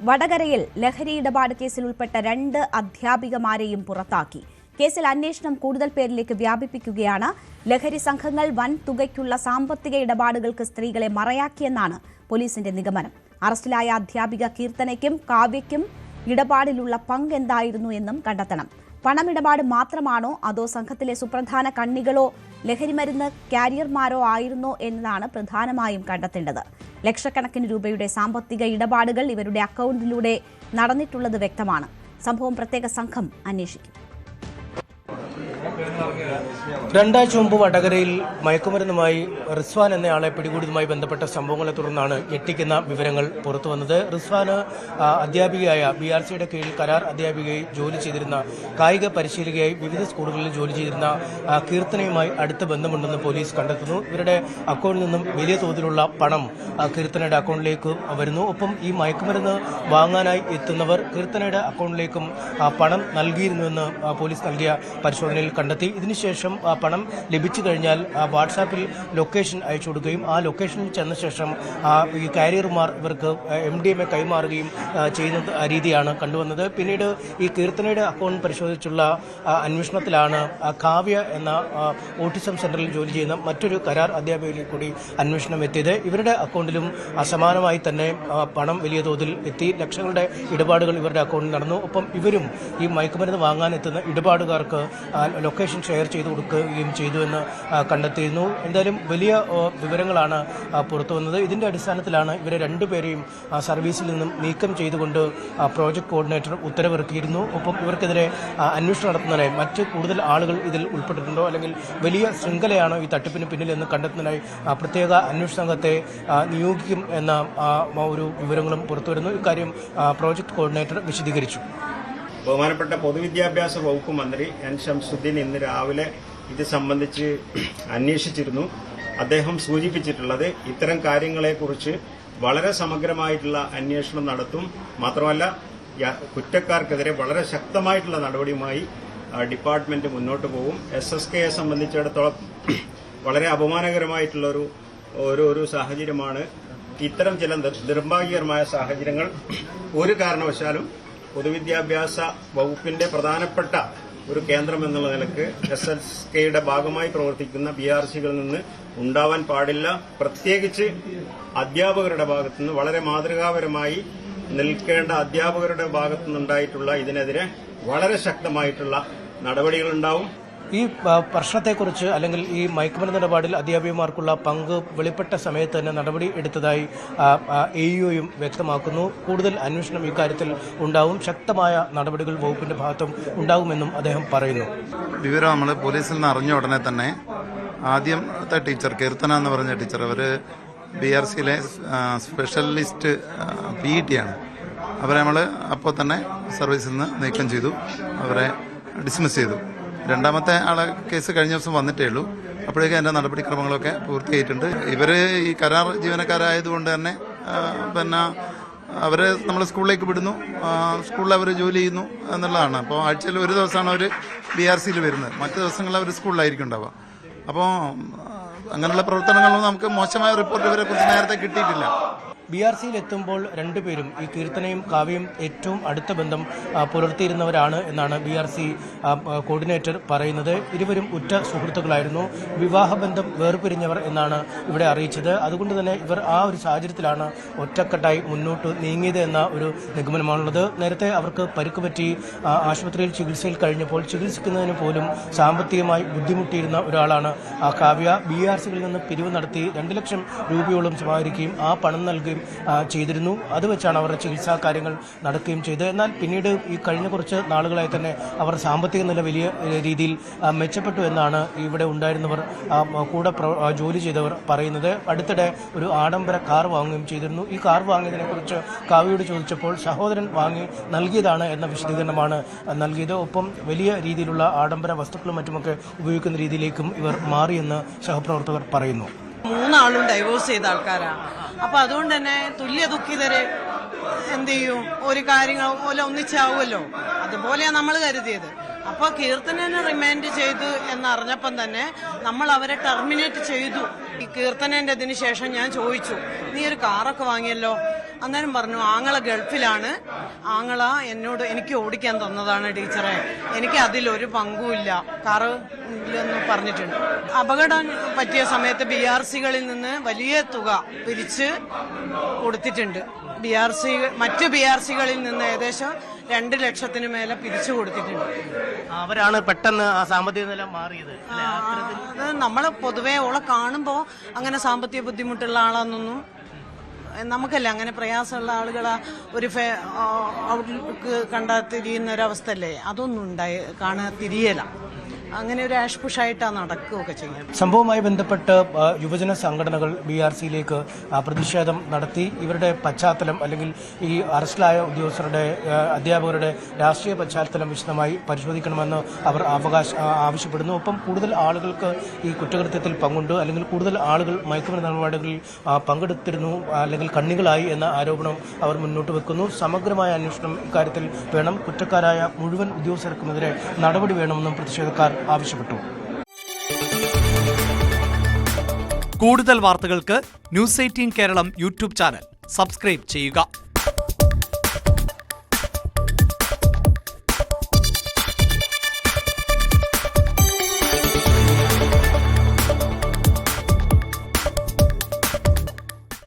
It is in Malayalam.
വടകരയിൽ ലഹരി ഇടപാട് കേസിൽ ഉൾപ്പെട്ട 2 അധ്യാപികമാരെയും പുറത്താക്കി. കേസിൽ അന്വേഷണം കൂടുതൽ പേരിലേക്ക് വ്യാപിപ്പിക്കുകയാണ്. ലഹരി സംഘങ്ങൾ വൻ തുകയ്ക്കുള്ള സാമ്പത്തിക ഇടപാടുകൾക്ക് സ്ത്രീകളെ മറയാക്കിയെന്നാണ് പോലീസിന്റെ നിഗമനം. അറസ്റ്റിലായ അധ്യാപിക കീർത്തനയ്ക്കും കാവ്യയ്ക്കും ഇടപാടിലുള്ള പങ്ക് എന്തായിരുന്നു എന്നും കണ്ടെത്തണം. പണമിടപാട് മാത്രമാണോ അതോ സംഘത്തിലെ സുപ്രധാന കണ്ണികളോ ലഹരിമരുന്ന് കാരിയർമാരോ ആയിരുന്നോ എന്നതാണ് പ്രധാനമായും കണ്ടെത്തേണ്ടത്. ലക്ഷക്കണക്കിന് രൂപയുടെ സാമ്പത്തിക ഇടപാടുകൾ ഇവരുടെ അക്കൗണ്ടിലൂടെ നടന്നിട്ടുള്ളത് വ്യക്തമാണ്. സംഭവം പ്രത്യേക സംഘം അന്വേഷിക്കും. രണ്ടാഴ്ച മുമ്പ് വടകരയിൽ മയക്കുമരുന്നുമായി റിസ്വാൻ എന്നയാളെ പിടികൂടിയതുമായി ബന്ധപ്പെട്ട സംഭവങ്ങളെ തുടർന്നാണ് ഞെട്ടിക്കുന്ന വിവരങ്ങൾ പുറത്തുവന്നത്. റിസ്വാന് അധ്യാപികയായ BRCയുടെ കീഴിൽ കരാർ അധ്യാപികയായി ജോലി ചെയ്തിരുന്ന, കായിക പരിശീലകയായി വിവിധ സ്കൂളുകളിൽ ജോലി ചെയ്തിരുന്ന കീർത്തനയുമായി അടുത്ത ബന്ധമുണ്ടെന്ന് പോലീസ് കണ്ടെത്തുന്നു. ഇവരുടെ അക്കൗണ്ടിൽ നിന്നും വലിയ തോതിലുള്ള പണം കീർത്തനയുടെ അക്കൗണ്ടിലേക്ക് വരുന്നു. ഒപ്പം ഈ മയക്കുമരുന്ന് വാങ്ങാനായി എത്തുന്നവർ കീർത്തനയുടെ അക്കൗണ്ടിലേക്കും പണം നൽകിയിരുന്നുവെന്ന് പോലീസ് നൽകിയ പരിശോധനയിൽ കണ്ടെത്തി. ഇതിനുശേഷം പണം ലഭിച്ചു കഴിഞ്ഞാൽ വാട്സാപ്പിൽ ലൊക്കേഷൻ അയച്ചു കൊടുക്കുകയും ആ ലൊക്കേഷനിൽ ചെന്ന ശേഷം ഈ കാരിയർമാർ ഇവർക്ക് MDMA കൈമാറുകയും ചെയ്യുന്ന രീതിയാണ് കണ്ടുവന്നത്. പിന്നീട് ഈ കീർത്തനയുടെ അക്കൗണ്ട് പരിശോധിച്ചുള്ള അന്വേഷണത്തിലാണ് കാവ്യ എന്ന ഓട്ടിസം സെന്ററിൽ ജോലി ചെയ്യുന്ന മറ്റൊരു കരാർ അധ്യാപികയിൽ കൂടി അന്വേഷണം എത്തിയത്. ഇവരുടെ അക്കൗണ്ടിലും സമാനമായി തന്നെ പണം വലിയ തോതിൽ എത്തി. ലക്ഷങ്ങളുടെ ഇടപാടുകൾ ഇവരുടെ അക്കൗണ്ടിൽ നടന്നു. ഒപ്പം ഇവരും ഈ മയക്കുമരുന്ന് വാങ്ങാൻ എത്തുന്ന ഇടപാടുകാർക്ക് ലൊക്കേഷൻ ഷെയർ ചെയ്ത് കൊടുക്കുകയും ചെയ്തു എന്ന് കണ്ടെത്തിയിരുന്നു. എന്തായാലും വലിയ വിവരങ്ങളാണ് പുറത്തു വന്നത്. ഇതിന്റെ അടിസ്ഥാനത്തിലാണ് ഇവരെ രണ്ടുപേരെയും സർവീസിൽ നിന്നും നീക്കം ചെയ്തുകൊണ്ട് പ്രോജക്ട് കോർഡിനേറ്റർ ഉത്തരവിറക്കിയിരുന്നു. ഒപ്പം ഇവർക്കെതിരെ അന്വേഷണം നടത്തുന്നതിനായി മറ്റ് കൂടുതൽ ആളുകൾ ഇതിൽ ഉൾപ്പെട്ടിട്ടുണ്ടോ അല്ലെങ്കിൽ വലിയ ശൃംഖലയാണോ ഈ തട്ടിപ്പിന് പിന്നിലെന്ന് കണ്ടെത്തുന്നതിനായി പ്രത്യേക അന്വേഷണ സംഘത്തെ നിയോഗിക്കും എന്ന ഒരു വിവരങ്ങളും പുറത്തുവരുന്നു. ഇക്കാര്യം പ്രോജക്ട് കോർഡിനേറ്റർ വിശദീകരിച്ചു. ബഹുമാനപ്പെട്ട പൊതുവിദ്യാഭ്യാസ വകുപ്പ് മന്ത്രി N. ഷംസുദ്ദീൻ ഇന്ന് രാവിലെ ഇത് സംബന്ധിച്ച് അന്വേഷിച്ചിരുന്നു. അദ്ദേഹം സൂചിപ്പിച്ചിട്ടുള്ളത് ഇത്തരം കാര്യങ്ങളെക്കുറിച്ച് വളരെ സമഗ്രമായിട്ടുള്ള അന്വേഷണം നടത്തും. മാത്രമല്ല കുറ്റക്കാർക്കെതിരെ വളരെ ശക്തമായിട്ടുള്ള നടപടിയുമായി ഡിപ്പാർട്ട്മെന്റ് മുന്നോട്ട് പോകും. SSKയെ സംബന്ധിച്ചിടത്തോളം വളരെ അപമാനകരമായിട്ടുള്ള ഒരു സാഹചര്യമാണ്. ഇത്തരം ചില നിർഭാഗ്യകരമായ സാഹചര്യങ്ങൾ ഒരു കാരണവശാലും പൊതുവിദ്യാഭ്യാസ വകുപ്പിന്റെ പ്രധാനപ്പെട്ട ഒരു കേന്ദ്രം എന്നുള്ള നിലക്ക് SSKയുടെ ഭാഗമായി പ്രവർത്തിക്കുന്ന BRCകളിൽ നിന്ന് ഉണ്ടാവാൻ പാടില്ല. പ്രത്യേകിച്ച് അധ്യാപകരുടെ ഭാഗത്തുനിന്ന് വളരെ മാതൃകാപരമായി നിൽക്കേണ്ട അധ്യാപകരുടെ ഭാഗത്തുനിന്നുണ്ടായിട്ടുള്ള ഇതിനെതിരെ വളരെ ശക്തമായിട്ടുള്ള നടപടികളുണ്ടാവും. ഈ പ്രശ്നത്തെക്കുറിച്ച് അല്ലെങ്കിൽ ഈ മയക്കുമരുന്ന് ഇടപാടിൽ അധ്യാപികമാർക്കുള്ള പങ്ക് വെളിപ്പെട്ട സമയത്ത് തന്നെ നടപടി എടുത്തതായി AEOയും വ്യക്തമാക്കുന്നു. കൂടുതൽ അന്വേഷണം ഇക്കാര്യത്തിൽ ഉണ്ടാവും. ശക്തമായ നടപടികൾ വകുപ്പിന്റെ ഭാഗത്തും ഉണ്ടാകുമെന്നും അദ്ദേഹം പറയുന്നു. വിവരം നമ്മൾ പോലീസിൽ നിന്ന് അറിഞ്ഞ ഉടനെ തന്നെ ആദ്യത്തെ ടീച്ചർ കീർത്തന എന്ന് പറഞ്ഞ ടീച്ചർ, അവർ BRCയിലെ സ്പെഷ്യലിസ്റ്റ് PET ആണ്. അവരെ നമ്മൾ അപ്പോൾ തന്നെ സർവീസിൽ നിന്ന് നീക്കം ചെയ്തു, അവരെ ഡിസ്മിസ് ചെയ്തു. രണ്ടാമത്തെ ആളെ കേസ് കഴിഞ്ഞ ദിവസം വന്നിട്ടേ ഉള്ളൂ. അപ്പോഴേക്കും അതിൻ്റെ നടപടിക്രമങ്ങളൊക്കെ പൂർത്തിയായിട്ടുണ്ട്. ഇവർ ഈ കരാർ ജീവനക്കാരായതുകൊണ്ട് തന്നെ പിന്നെ അവരെ നമ്മൾ സ്കൂളിലേക്ക് വിടുന്നു, സ്കൂളിൽ അവർ ജോലി ചെയ്യുന്നു എന്നുള്ളതാണ്. അപ്പോൾ ആഴ്ചയിൽ ഒരു ദിവസമാണ് അവർ BRCയിൽ വരുന്നത്, മറ്റു ദിവസങ്ങളിൽ അവർ സ്കൂളിലായിരിക്കും ഉണ്ടാവുക. അപ്പോൾ അങ്ങനെയുള്ള പ്രവർത്തനങ്ങളൊന്നും നമുക്ക് മോശമായ റിപ്പോർട്ട് ഇവരെ കുറിച്ച് നേരത്തെ കിട്ടിയിട്ടില്ല. BRCയിൽ എത്തുമ്പോൾ രണ്ടുപേരും, ഈ കീർത്തനയും കാവ്യയും ഏറ്റവും അടുത്ത ബന്ധം പുലർത്തിയിരുന്നവരാണ് എന്നാണ് BRC കോർഡിനേറ്റർ പറയുന്നത്. ഇരുവരും ഉറ്റ സുഹൃത്തുക്കളായിരുന്നു. വിവാഹബന്ധം വേർപിരിഞ്ഞവർ എന്നാണ് ഇവിടെ അറിയിച്ചത്. അതുകൊണ്ട് തന്നെ ഇവർ ആ ഒരു സാഹചര്യത്തിലാണ് ഒറ്റക്കെട്ടായി മുന്നോട്ട് നീങ്ങിയത് എന്ന ഒരു നിഗമനമാണുള്ളത്. നേരത്തെ അവർക്ക് പരിക്ക് പറ്റി ആശുപത്രിയിൽ ചികിത്സയിൽ കഴിഞ്ഞപ്പോൾ ചികിത്സിക്കുന്നതിന് പോലും സാമ്പത്തികമായി ബുദ്ധിമുട്ടിയിരുന്ന ഒരാളാണ് കാവ്യ. BRCകളിൽ നിന്ന് പിരിവ് നടത്തി 2 ലക്ഷം രൂപയോളം സമാഹരിക്കുകയും ആ പണം നൽകുകയും ചെയ്തിരുന്നു. അത് വെച്ചാണ് അവരുടെ ചികിത്സാ കാര്യങ്ങൾ നടക്കുകയും ചെയ്തത്. എന്നാൽ പിന്നീട് ഈ കഴിഞ്ഞ കുറച്ച് നാളുകളായി തന്നെ അവർ സാമ്പത്തിക നില വലിയ രീതിയിൽ മെച്ചപ്പെട്ടു എന്നാണ് ഇവിടെ ഉണ്ടായിരുന്നവർ, കൂടെ ജോലി ചെയ്തവർ പറയുന്നത്. അടുത്തിടെ ഒരു ആഡംബര കാർ വാങ്ങുകയും ചെയ്തിരുന്നു. ഈ കാർ വാങ്ങിയതിനെക്കുറിച്ച് കാവ്യയോട് ചോദിച്ചപ്പോൾ സഹോദരൻ വാങ്ങി നൽകിയതാണ് എന്ന വിശദീകരണമാണ് നൽകിയത്. ഒപ്പം വലിയ രീതിയിലുള്ള ആഡംബര വസ്തുക്കളും മറ്റുമൊക്കെ ഉപയോഗിക്കുന്ന രീതിയിലേക്കും ഇവർ മാറിയെന്ന് സഹപ്രവർത്തകർ പറയുന്നു. 3 ആളും ഡൈവോഴ്സ് ചെയ്ത ആൾക്കാരാണ്. അപ്പൊ അതുകൊണ്ട് തന്നെ തുല്യ ദുഃഖിതര് എന്ത് ചെയ്യും, ഒരു കാര്യങ്ങൾ പോലെ ഒന്നിച്ചാവുമല്ലോ, അതുപോലെയാണ് നമ്മൾ കരുതിയത്. അപ്പൊ കീർത്തനനെ റിമാൻഡ് ചെയ്തു എന്നറിഞ്ഞപ്പം തന്നെ നമ്മൾ അവരെ ടെർമിനേറ്റ് ചെയ്തു. ഈ കീർത്തനന്റെ ഇതിന് ശേഷം ഞാൻ ചോദിച്ചു, നീ ഒരു കാറൊക്കെ വാങ്ങിയല്ലോ, അന്നേരം പറഞ്ഞു ആങ്ങള ഗൾഫിലാണ്, ആങ്ങള എനിക്ക് ഓടിക്കാൻ തന്നതാണ് ടീച്ചറെ, എനിക്ക് അതിലൊരു പങ്കുമില്ല, കാറ് ഇല്ലെന്ന് പറഞ്ഞിട്ടുണ്ട്. അപകടം പറ്റിയ സമയത്ത് BRC-കളിൽ നിന്ന് വലിയ തുക പിരിച്ച് കൊടുത്തിട്ടുണ്ട്. മറ്റ് BRC-കളിൽ നിന്ന് ഏകദേശം 2 ലക്ഷത്തിന് മേലെ പിരിച്ചു കൊടുത്തിട്ടുണ്ട്. അവരാണ് പെട്ടെന്ന് ആ സാമ്പത്തിക നില മാറിയത്. അത് നമ്മൾ പൊതുവെ ഓളെ കാണുമ്പോൾ അങ്ങനെ സാമ്പത്തിക ബുദ്ധിമുട്ടുള്ള ആളാണെന്നൊന്നും നമുക്കല്ല, അങ്ങനെ പ്രയാസമുള്ള ആളുകളെ ഒരു ഔട്ട്ലുക്ക് കണ്ടാൽ തിരിയുന്ന ഒരവസ്ഥയല്ലേ, അതൊന്നും കാണാൻ തിരിയല. അങ്ങനെ ഒരു ആഷ്പുഷായിട്ടാണ് നടക്കുകയൊക്കെ ചെയ്യും. സംഭവവുമായി ബന്ധപ്പെട്ട് യുവജന സംഘടനകൾ BRC-യിലേക്ക് പ്രതിഷേധം നടത്തി. ഇവരുടെ പശ്ചാത്തലം അല്ലെങ്കിൽ ഈ അറസ്റ്റിലായ ഉദ്യോഗസ്ഥരുടെ അധ്യാപകരുടെ രാഷ്ട്രീയ പശ്ചാത്തലം വിശദമായി പരിശോധിക്കണമെന്ന് അവർ ആവശ്യപ്പെടുന്നു. ഒപ്പം കൂടുതൽ ആളുകൾക്ക് ഈ കുറ്റകൃത്യത്തിൽ പങ്കുണ്ട്, അല്ലെങ്കിൽ കൂടുതൽ ആളുകൾ മയക്കുമരുന്ന് ഇടപാടുകളിൽ പങ്കെടുത്തിരുന്നു, അല്ലെങ്കിൽ കണ്ണികളായി എന്ന ആരോപണം അവർ മുന്നോട്ട് വെക്കുന്നു. സമഗ്രമായ അന്വേഷണം ഇക്കാര്യത്തിൽ വേണം. കുറ്റക്കാരായ മുഴുവൻ ഉദ്യോഗസ്ഥർക്കുമെതിരെ നടപടി വേണമെന്നും പ്രതിഷേധക്കാർ ആവശ്യപ്പെട്ടു. കൂടുതൽ വാർത്തകൾക്ക് News 18 Keralam YouTube channel subscribe ചെയ്യുക.